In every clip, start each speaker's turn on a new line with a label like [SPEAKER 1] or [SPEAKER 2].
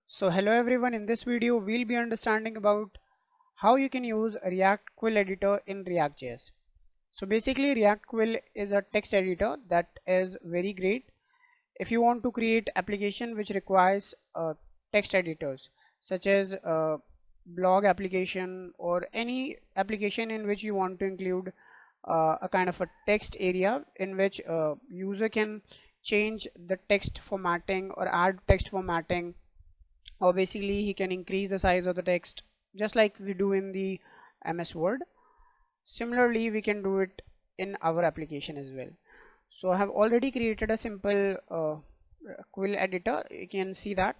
[SPEAKER 1] So hello everyone, in this video we'll be understanding about how you can use React Quill editor in React.js. So basically React Quill is a text editor that is very great if you want to create application which requires text editors such as blog application or any application in which you want to include a kind of a text area in which user can change the text formatting or add text formatting, or basically he can increase the size of the text just like we do in the MS Word. Similarly, we can do it in our application as well. So I have already created a simple Quill editor. You can see that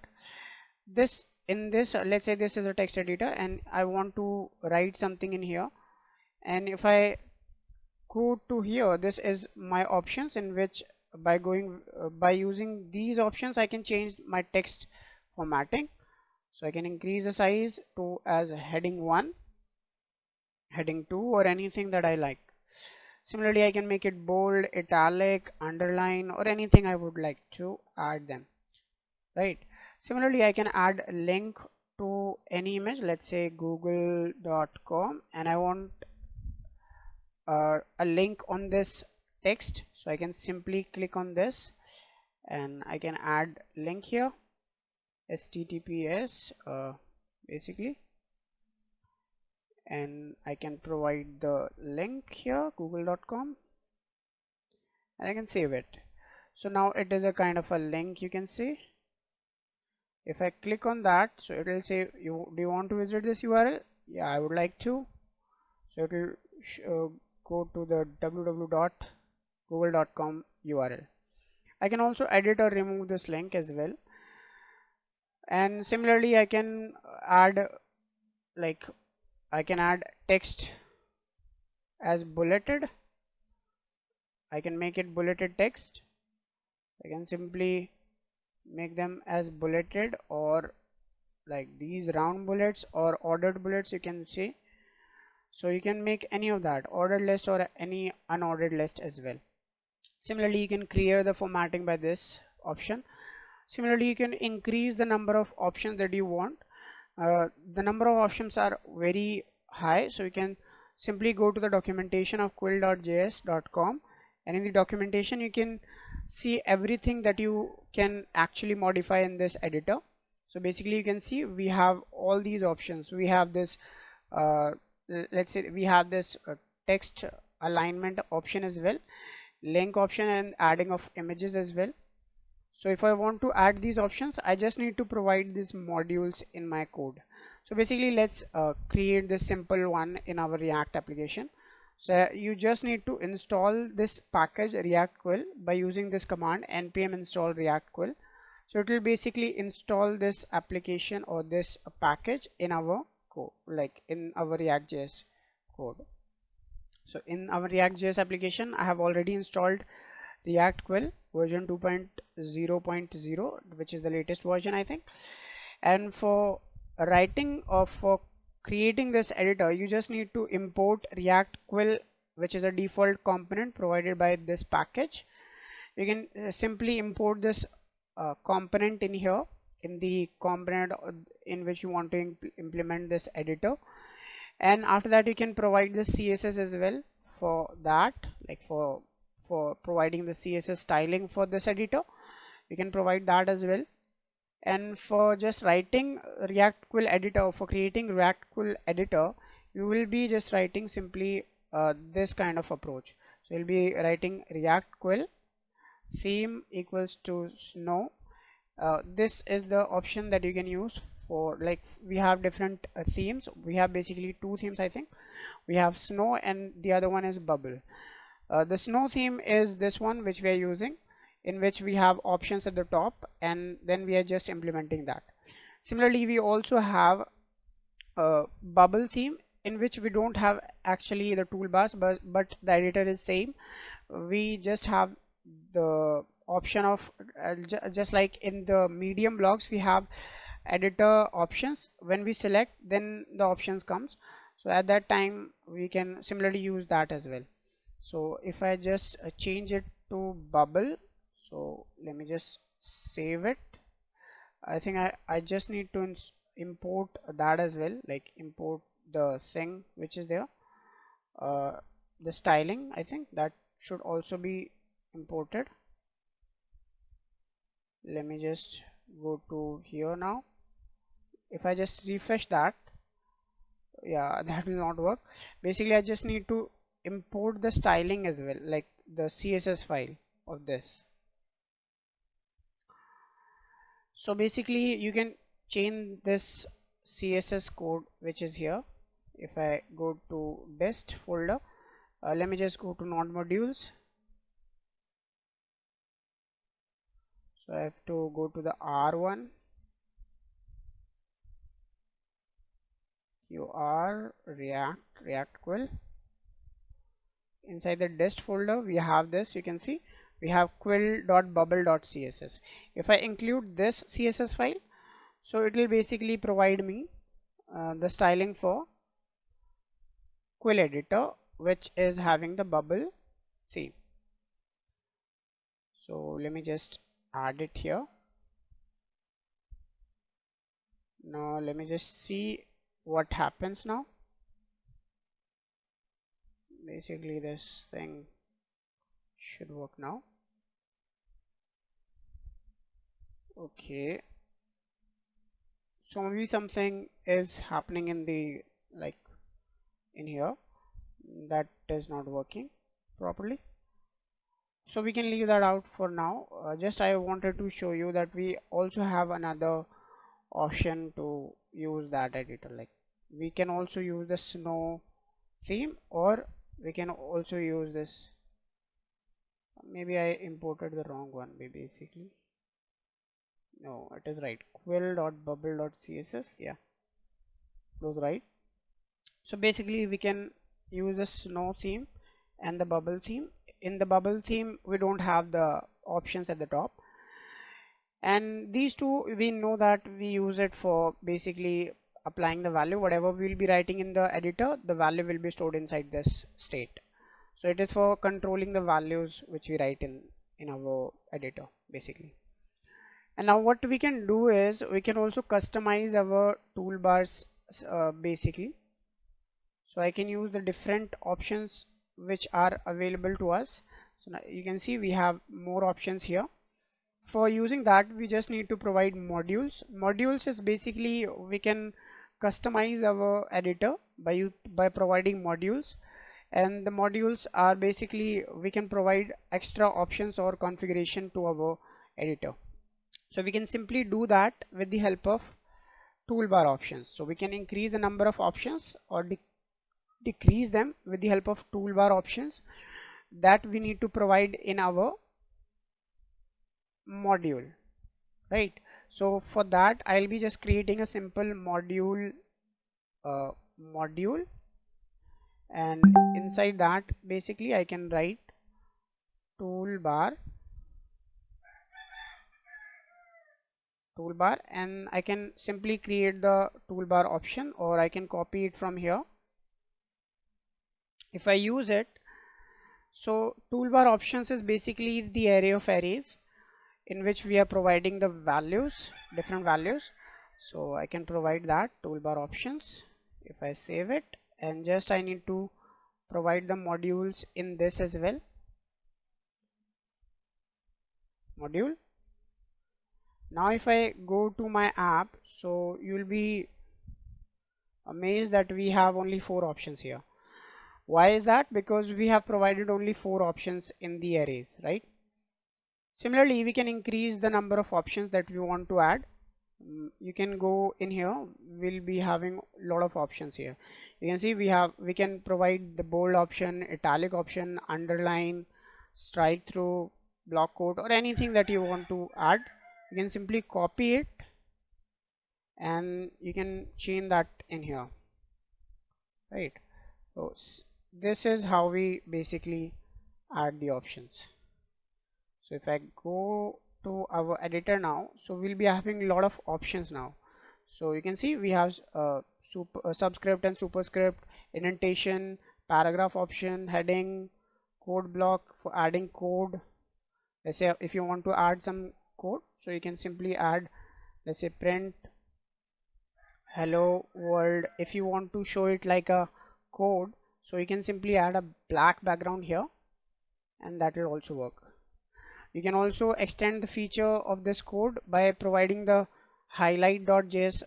[SPEAKER 1] this in this let's say this is a text editor and I want to write something in here, and if I go to here, this is my options in which by using these options I can change my text formatting. So I can increase the size to as heading 1, heading 2, or anything that I like. Similarly, I can make it bold, italic, underline, or anything I would like to add them, right? Similarly, I can add a link to any image, let's say google.com, and I want a link on this text. So I can simply click on this and I can add link here, HTTPS, basically, and I can provide the link here, google.com, and I can save it. So now it is a kind of a link, you can see. If I click on that, so it will say, do you want to visit this URL? Yeah, I would like to. So it will go to the www.google.com URL. I can also edit or remove this link as well. And similarly, I can add like I can add text as bulleted. I can make it bulleted text. I can simply make them as bulleted or like these round bullets or ordered bullets, you can see. So you can make any of that, ordered list or any unordered list as well. Similarly, you can clear the formatting by this option. Similarly, you can increase the number of options that you want. The number of options are very high, so you can simply go to the documentation of quill.js.com, and in the documentation you can see everything that you can actually modify in this editor. So basically you can see we have all these options. We have this let's say we have this text alignment option as well, link option, and adding of images as well. So if I want to add these options, I just need to provide these modules in my code. So basically let's create this simple one in our React application. So you just need to install this package React Quill by using this command npm install React Quill. So it will basically install this application or this package in our code, like in our React.js code. So in our React.js application, I have already installed React Quill version 2.0.0, which is the latest version, I think. And for writing or for creating this editor, you just need to import React Quill, which is a default component provided by this package. You can simply import this component in here, in the component in which you want to implement this editor, and after that you can provide the CSS as well for that, like for providing the CSS styling for this editor. You can provide that as well. And for just writing React Quill editor, for creating React Quill editor, you will be just writing simply this kind of approach. So you'll be writing React Quill theme equals to snow. This is the option that you can use for, like, we have different themes. We have basically two themes, I think. We have snow and the other one is bubble. The snow theme is this one which we are using, in which we have options at the top and then we are just implementing that. Similarly, we also have a bubble theme in which we don't have actually the toolbars, but the editor is same. We just have the option of just like in the medium blocks we have editor options. When we select, then the options comes. So at that time we can similarly use that as well. So if I just change it to bubble, so let me just save it. I think I just need to import that as well, like import the thing which is there, uh, the styling. I think that should also be imported. Let me just go to here now. If I just refresh that, yeah, that will not work. Basically I just need to import the styling as well, like the CSS file of this. So basically you can change this CSS code which is here. If I go to dest folder, let me just go to node modules. So I have to go to the R1 QR React Quill. Inside the dest folder we have this, you can see we have quill.bubble.css. If I include this CSS file, so it will basically provide me the styling for Quill editor, which is having the bubble theme. So let me just add it here. Now let me just see what happens now. Basically this thing should work now. Okay, so maybe something is happening in the, like, in here, that is not working properly, so we can leave that out for now. Just I wanted to show you that we also have another option to use that editor. Like, we can also use the snow theme, or we can also use this. Maybe I imported the wrong one, basically. No, it is right. Quill.bubble.css. Yeah, it was right. So basically we can use the snow theme and the bubble theme. In the bubble theme we don't have the options at the top, and these two we know that we use it for basically applying the value. Whatever we will be writing in the editor, the value will be stored inside this state. So it is for controlling the values which we write in our editor basically. And now what we can do is we can also customize our toolbars basically. So I can use the different options which are available to us. So now you can see we have more options here. For using that we just need to provide modules. Modules is basically we can customize our editor by providing modules, and the modules are basically we can provide extra options or configuration to our editor. So we can simply do that with the help of toolbar options. So we can increase the number of options or decrease them with the help of toolbar options that we need to provide in our module, right? So for that I'll be just creating a simple module, module, and inside that basically I can write toolbar, and I can simply create the toolbar option, or I can copy it from here. If I use it, so toolbar options is basically the array of arrays in which we are providing the values, different values. So I can provide that toolbar options. If I save it, and just I need to provide the modules in this as well, module. Now if I go to my app, so you'll be amazed that we have only 4 options here. Why is that? Because we have provided only 4 options in the arrays, right? Similarly, we can increase the number of options that we want to add. You can go in here, we'll be having a lot of options here. You can see we can provide the bold option, italic option, underline, strike through, block quote, or anything that you want to add. You can simply copy it and you can change that in here, right? So this is how we basically add the options. So if I go to our editor now, so we'll be having a lot of options now. So you can see we have subscript and superscript, indentation, paragraph option, heading, code block for adding code. Let's say if you want to add some code, so you can simply add let's say print hello world. If you want to show it like a code, so you can simply add a black background here, and that will also work. You can also extend the feature of this code by providing the highlight.js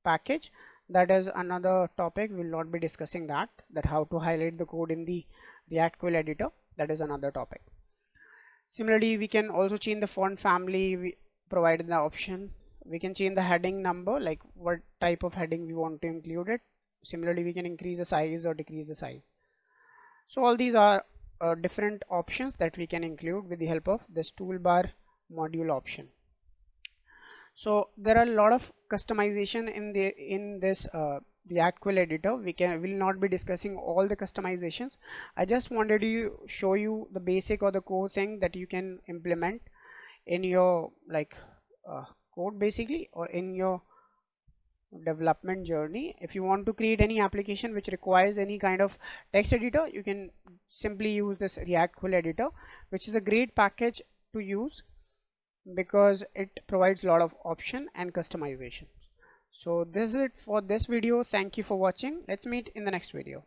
[SPEAKER 1] package. That is another topic. We will not be discussing that how to highlight the code in the React Quill editor. That is another topic. Similarly, we can also change the font family. We provided the option. We can change the heading number, like what type of heading we want to include it. Similarly, we can increase the size or decrease the size. So all these are different options that we can include with the help of this toolbar module option. So there are a lot of customization in this React Quill editor. Will not be discussing all the customizations. I just wanted to show you the basic or the core thing that you can implement in your code basically, or in your development journey. If you want to create any application which requires any kind of text editor, you can simply use this React Quill editor, which is a great package to use because it provides a lot of option and customization. So this is it for this video. Thank you for watching. Let's meet in the next video.